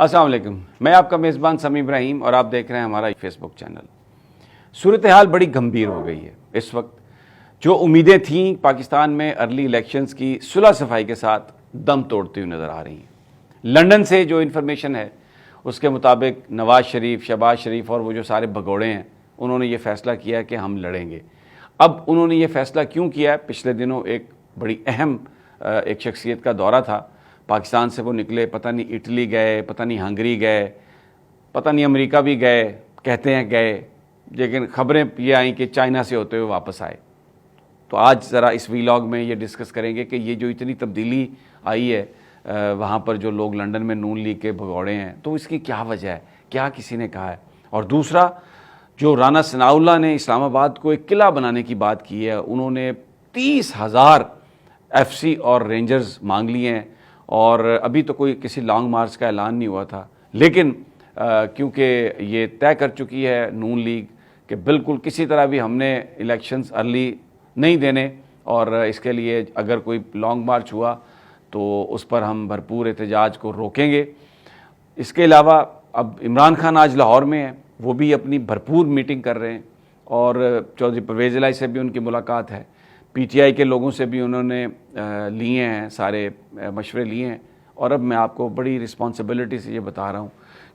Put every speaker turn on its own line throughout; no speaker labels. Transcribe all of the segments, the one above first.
अस्सलाम वालेकुम, मैं आपका मेज़बान समी इब्राहिम और आप देख रहे हैं हमारा फेसबुक चैनल। सूरत हाल बड़ी गंभीर हो गई है इस वक्त। जो उम्मीदें थीं पाकिस्तान में अर्ली इलेक्शंस की सुलह सफाई के साथ दम तोड़ती हुई नज़र आ रही हैं। लंदन से जो इन्फॉर्मेशन है उसके मुताबिक नवाज शरीफ, शहबाज शरीफ और वो जो सारे भगोड़े हैं उन्होंने ये फ़ैसला किया है कि हम लड़ेंगे। अब उन्होंने ये फ़ैसला क्यों किया है? पिछले दिनों एक बड़ी अहम एक शख्सियत का दौरा था पाकिस्तान से, वो निकले, पता नहीं इटली गए, पता नहीं हंगरी गए, पता नहीं अमेरिका भी गए, कहते हैं गए, लेकिन ख़बरें ये आई कि चाइना से होते हुए वापस आए। तो आज ज़रा इस वीलॉग में ये डिस्कस करेंगे कि ये जो इतनी तब्दीली आई है वहाँ पर जो लोग लंदन में नून लीग के भगौड़े हैं, तो इसकी क्या वजह है, क्या किसी ने कहा है। और दूसरा, जो राना सनाउल्लाह ने इस्लामाबाद को एक किला बनाने की बात की है, उन्होंने 30,000 FC और रेंजर्स मांग लिए हैं और अभी तो कोई किसी लॉन्ग मार्च का ऐलान नहीं हुआ था, लेकिन क्योंकि ये तय कर चुकी है नून लीग कि बिल्कुल किसी तरह भी हमने इलेक्शंस अर्ली नहीं देने और इसके लिए अगर कोई लॉन्ग मार्च हुआ तो उस पर हम भरपूर एहतजाज को रोकेंगे। इसके अलावा अब इमरान खान आज लाहौर में है, वो भी अपनी भरपूर मीटिंग कर रहे हैं और चौधरी परवेज़ इलाही से भी उनकी मुलाकात है, PTI के लोगों से भी उन्होंने लिए हैं, सारे मशवरे लिए हैं। और अब मैं आपको बड़ी रिस्पॉन्सिबिलिटी से ये बता रहा हूँ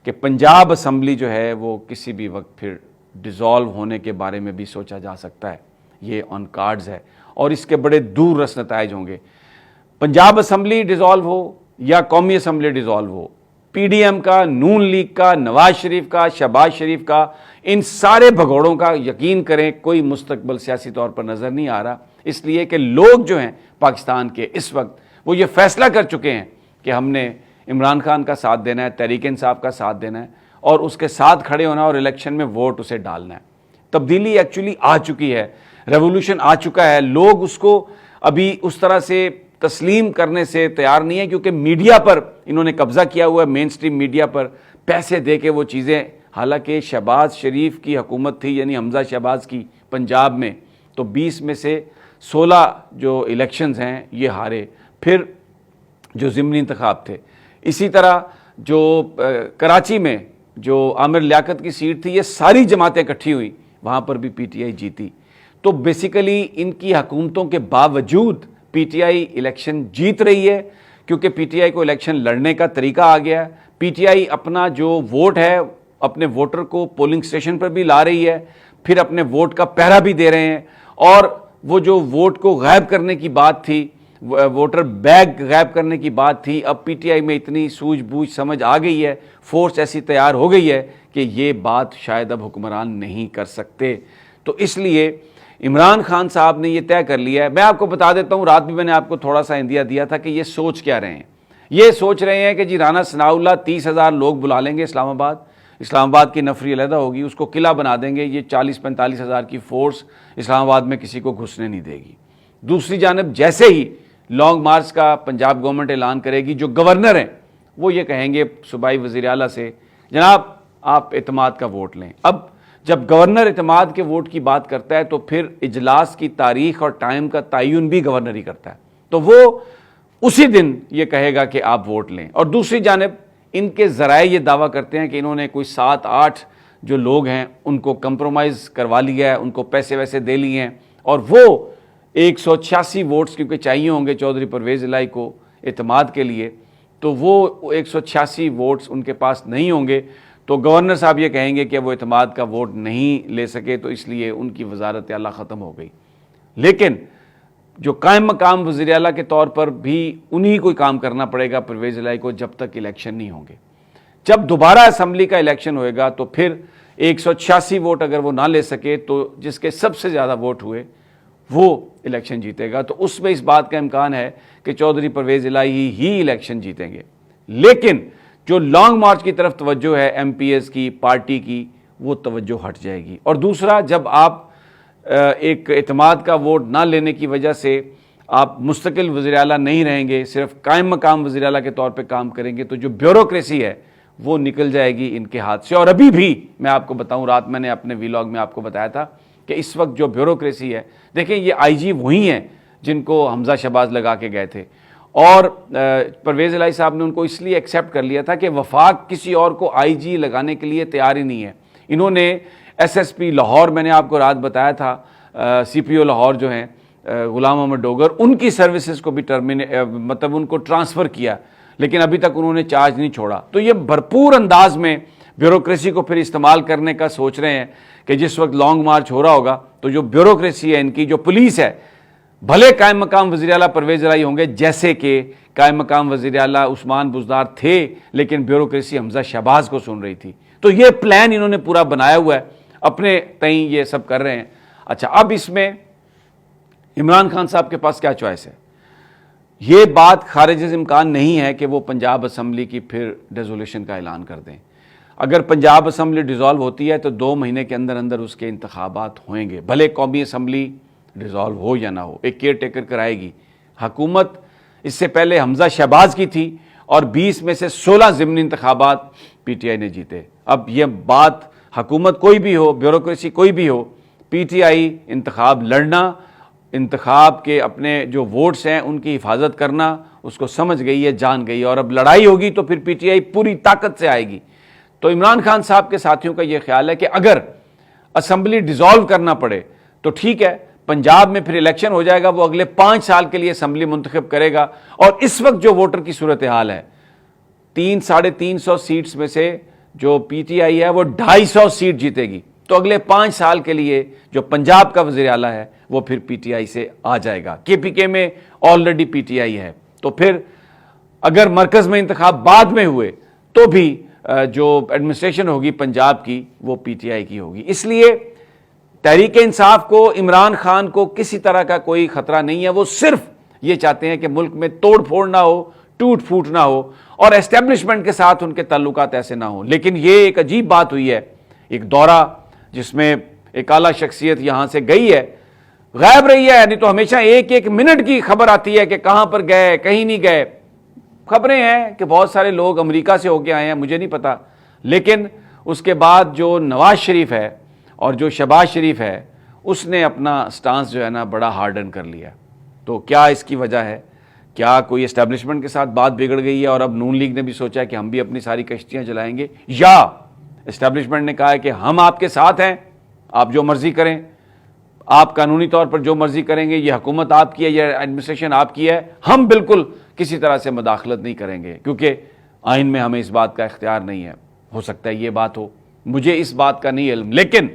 कि पंजाब असम्बली जो है वो किसी भी वक्त फिर डिज़ोल्व होने के बारे में भी सोचा जा सकता है। ये ऑन कार्ड्स है और इसके बड़े दूर रस नताइज होंगे। पंजाब असम्बली डिज़ोल्व हो या कौमी असम्बली डिज़ोल्व हो, PDM का, नून लीग का, नवाज शरीफ का, शहबाज शरीफ का, इन सारे भगोड़ों का यकीन करें कोई मुस्तकबिल सियासी तौर पर नज़र नहीं आ रहा। इसलिए कि लोग जो हैं पाकिस्तान के इस वक्त वो ये फैसला कर चुके हैं कि हमने इमरान खान का साथ देना है, तहरीक इंसाफ का साथ देना है और उसके साथ खड़े होना और इलेक्शन में वोट उसे डालना है। तब्दीली एक्चुअली आ चुकी है, रेवोल्यूशन आ चुका है। लोग उसको अभी उस तरह से तस्लीम करने से तैयार नहीं है क्योंकि मीडिया पर इन्होंने कब्जा किया हुआ है, मेन स्ट्रीम मीडिया पर पैसे दे के वो चीज़ें। हालांकि शहबाज शरीफ की हुकूमत थी, यानी हमजा शहबाज की, पंजाब में, तो 20 में से 16 जो इलेक्शंस हैं ये हारे, फिर जो ज़िमनी इंतखाब थे। इसी तरह जो कराची में जो आमिर लियाकत की सीट थी, ये सारी जमातें इकट्ठी हुई, वहाँ पर भी PTI जीती। तो बेसिकली इनकी हुकूमतों के बावजूद PTI इलेक्शन जीत रही है क्योंकि PTI को इलेक्शन लड़ने का तरीका आ गया है। PTI अपना जो वोट है अपने वोटर को पोलिंग स्टेशन पर भी ला रही है, फिर अपने वोट का पहरा भी दे रहे हैं। और वो जो वोट को गायब करने की बात थी, वोटर बैग गायब करने की बात थी, अब PTI में इतनी सूझबूझ समझ आ गई है, फोर्स ऐसी तैयार हो गई है कि ये बात शायद अब हुक्मरान नहीं कर सकते। तो इसलिए इमरान खान साहब ने ये तय कर लिया है। मैं आपको बता देता हूँ, रात भी मैंने आपको थोड़ा सा इंदिया दिया था कि ये सोच क्या रहे हैं। ये सोच रहे हैं कि जी राना सनाउल्लाह 30,000 लोग बुला लेंगे इस्लामाबाद की नफरी अलहदा होगी, उसको किला बना देंगे, ये 40-45 हज़ार की फोर्स इस्लामाबाद में किसी को घुसने नहीं देगी। दूसरी जानब जैसे ही लॉन्ग मार्च का पंजाब गवर्नमेंट ऐलान करेगी, जो गवर्नर हैं वो ये कहेंगे सूबाई वज़ीर आला से, जनाब आप एतमाद का वोट लें। अब जब गवर्नर एतमाद के वोट की बात करता है तो फिर इजलास की तारीख और टाइम का तयन भी गवर्नर ही करता है, तो वो उसी दिन ये कहेगा कि आप वोट लें। और दूसरी जानब इनके ज़राए ये दावा करते हैं कि इन्होंने कोई 7-8 जो लोग हैं उनको कंप्रोमाइज़ करवा लिया है, उनको पैसे वैसे दे लिए हैं और वो 186 वोट्स क्योंकि चाहिए होंगे चौधरी परवेज़ इलाही को एतमाद के लिए, तो वो 186 वोट्स उनके पास नहीं होंगे। तो गवर्नर साहब ये कहेंगे कि वो एतमाद का वोट नहीं ले सके, तो इसलिए उनकी वजारत आला ख़त्म हो गई। लेकिन जो कायम मकाम वज़ीर आला के तौर पर भी उन्हीं को काम करना पड़ेगा परवेज़ इलाही को जब तक इलेक्शन नहीं होंगे। जब दोबारा असम्बली का इलेक्शन होएगा तो फिर 186 वोट अगर वो ना ले सके तो जिसके सबसे ज़्यादा वोट हुए वो इलेक्शन जीतेगा। तो उसमें इस बात का इम्कान है कि चौधरी परवेज़ इलाही ही इलेक्शन जीतेंगे। लेकिन जो लॉन्ग मार्च की तरफ तवज्जो है MPs की, पार्टी की, वो तवज्जो हट जाएगी। और दूसरा, जब आप एक एतमाद का वोट ना लेने की वजह से आप मुस्तकिल वज़ीर आला नहीं रहेंगे, सिर्फ कायम मकाम वज़ीर आला के तौर पे काम करेंगे, तो जो ब्यूरोक्रेसी है वो निकल जाएगी इनके हाथ से। और अभी भी मैं आपको बताऊं, रात मैंने अपने वीलॉग में आपको बताया था कि इस वक्त जो ब्यूरोक्रेसी है, देखिए ये IG वही हैं जिनको हमजा शहबाज लगा के गए थे और परवेज़ इलाही साहब ने उनको इसलिए एक्सेप्ट कर लिया था कि वफाक किसी और को आईजी लगाने के लिए तैयार ही नहीं है। इन्होंने एसएसपी लाहौर, मैंने आपको रात बताया था, सीपीओ लाहौर जो हैं गुलाम मोहम्मद डोगर, उनकी सर्विसेज को भी मतलब उनको ट्रांसफ़र किया, लेकिन अभी तक उन्होंने चार्ज नहीं छोड़ा। तो ये भरपूर अंदाज में ब्यूरोक्रेसी को फिर इस्तेमाल करने का सोच रहे हैं कि जिस वक्त लॉन्ग मार्च हो रहा होगा तो जो ब्यूरोक्रेसी है इनकी, जो पुलिस है, भले कायम मकाम वज़ीर आला परवेज़ इलाही होंगे, जैसे कि कायम मकाम वज़ीर आला उस्मान बुज़दार थे, लेकिन ब्यूरोक्रेसी हमजा शहबाज को सुन रही थी। तो ये प्लान इन्होंने पूरा बनाया हुआ है, अपने तई ये सब कर रहे हैं। अच्छा, अब इसमें इमरान खान साहब के पास क्या चॉइस है? ये बात खारिज से इम्कान नहीं है कि वो पंजाब असम्बली की फिर डिसोल्यूशन का ऐलान कर दें। अगर पंजाब असम्बली डिज़ोल्व होती है तो 2 महीने के अंदर अंदर उसके इंतखाबात होंगे, भले कौमी असम्बली डिज़ोल्व हो या ना हो, एक केयर टेकर कराएगी। हुकूमत इससे पहले हमजा शहबाज की थी और 20 में से 16 ज़िमनी इंतखाबात पीटीआई ने जीते। अब यह बात, हुकूमत कोई भी हो, ब्यूरोक्रेसी कोई भी हो, पीटीआई इंतखाब लड़ना, इंतखाब के अपने जो वोट्स हैं उनकी हिफाजत करना उसको समझ गई है, जान गई है। और अब लड़ाई होगी तो फिर पीटीआई पूरी ताकत से आएगी। तो इमरान खान साहब के साथियों का यह ख्याल है कि अगर असम्बली डिज़ोल्व करना पड़े तो ठीक है, पंजाब में फिर इलेक्शन हो जाएगा, वो अगले 5 साल के लिए असम्बली मुंतखब करेगा। और इस वक्त जो वोटर की सूरत हाल है, 300-350 सीट्स में से जो पीटीआई है वो 250 सीट जीतेगी। तो अगले 5 साल के लिए जो पंजाब का वज़ीर आला है वो फिर पीटीआई से आ जाएगा। केपीके में ऑलरेडी पीटीआई है, तो फिर अगर मरकज़ में इंतखाब बाद में हुए तो भी जो एडमिनिस्ट्रेशन होगी पंजाब की वो पीटीआई की होगी। इसलिए तहरीक इंसाफ को, इमरान खान को किसी तरह का कोई खतरा नहीं है। वो सिर्फ ये चाहते हैं कि मुल्क में तोड़ फोड़ ना हो, टूट फूट ना हो और एस्टेब्लिशमेंट के साथ उनके ताल्लुकात ऐसे ना हो। लेकिन ये एक अजीब बात हुई है, एक दौरा जिसमें एक आला शख्सियत यहां से गई है, गायब रही है। नहीं तो हमेशा एक एक मिनट की खबर आती है कि कहां पर गए, कहीं नहीं गए। खबरें हैं कि बहुत सारे लोग अमेरिका से होके आए हैं, मुझे नहीं पता। लेकिन उसके बाद जो नवाज शरीफ है और जो शहबाज शरीफ है, उसने अपना स्टांस जो है ना बड़ा हार्डन कर लिया। तो क्या इसकी वजह है? क्या कोई एस्टेब्लिशमेंट के साथ बात बिगड़ गई है और अब नून लीग ने भी सोचा है कि हम भी अपनी सारी कश्तियां जलाएंगे, या एस्टेब्लिशमेंट ने कहा है कि हम आपके साथ हैं, आप जो मर्जी करें, आप कानूनी तौर पर जो मर्जी करेंगे, ये हुकूमत आपकी है, ये एडमिनिस्ट्रेशन आपकी है, हम बिल्कुल किसी तरह से मुदाखलत नहीं करेंगे क्योंकि आइन में हमें इस बात का इख्तियार नहीं है। हो सकता है ये बात हो, मुझे इस बात का नहीं इल्म, लेकिन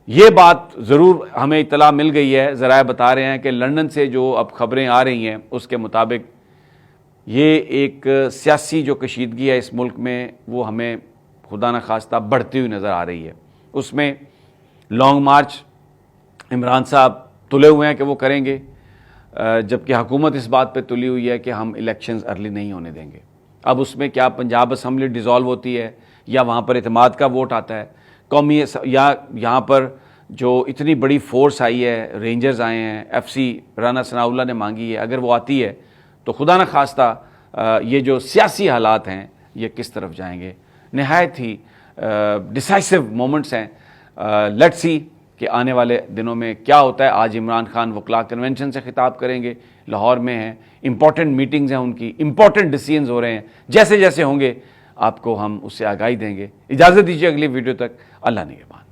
ये बात ज़रूर हमें इत्तला मिल गई है। ज़राए बता रहे हैं कि लंदन से जो अब खबरें आ रही हैं उसके मुताबिक ये एक सियासी जो कशीदगी है इस मुल्क में वो हमें खुदा न खास्ता बढ़ती हुई नज़र आ रही है। उसमें लॉन्ग मार्च इमरान साहब तुले हुए हैं कि वो करेंगे, जबकि हुकूमत इस बात पे तुली हुई है कि हम इलेक्शंस अर्ली नहीं होने देंगे। अब उसमें क्या पंजाब असम्बली डिज़ोल्व होती है या वहाँ पर इत्तेमाद का वोट आता है कौमी, या यहाँ पर जो इतनी बड़ी फोर्स आई है, रेंजर्स आए हैं, एफसी राना सनाउल्लाह ने मांगी है, अगर वो आती है तो खुदा न खास्ता ये जो सियासी हालात हैं ये किस तरफ जाएंगे। नहायत ही डिसाइसिव मोमेंट्स हैं। लेट्स सी कि आने वाले दिनों में क्या होता है। आज इमरान खान वकला कन्वेंशन से खिताब करेंगे, लाहौर में हैं, इंपॉर्टेंट मीटिंग्स हैं उनकी, इंपॉर्टेंट डिसीजंस हो रहे हैं। जैसे जैसे होंगे आपको हम उससे आगाही देंगे। इजाज़त दीजिए, अगली वीडियो तक अल्लाह निगहबान।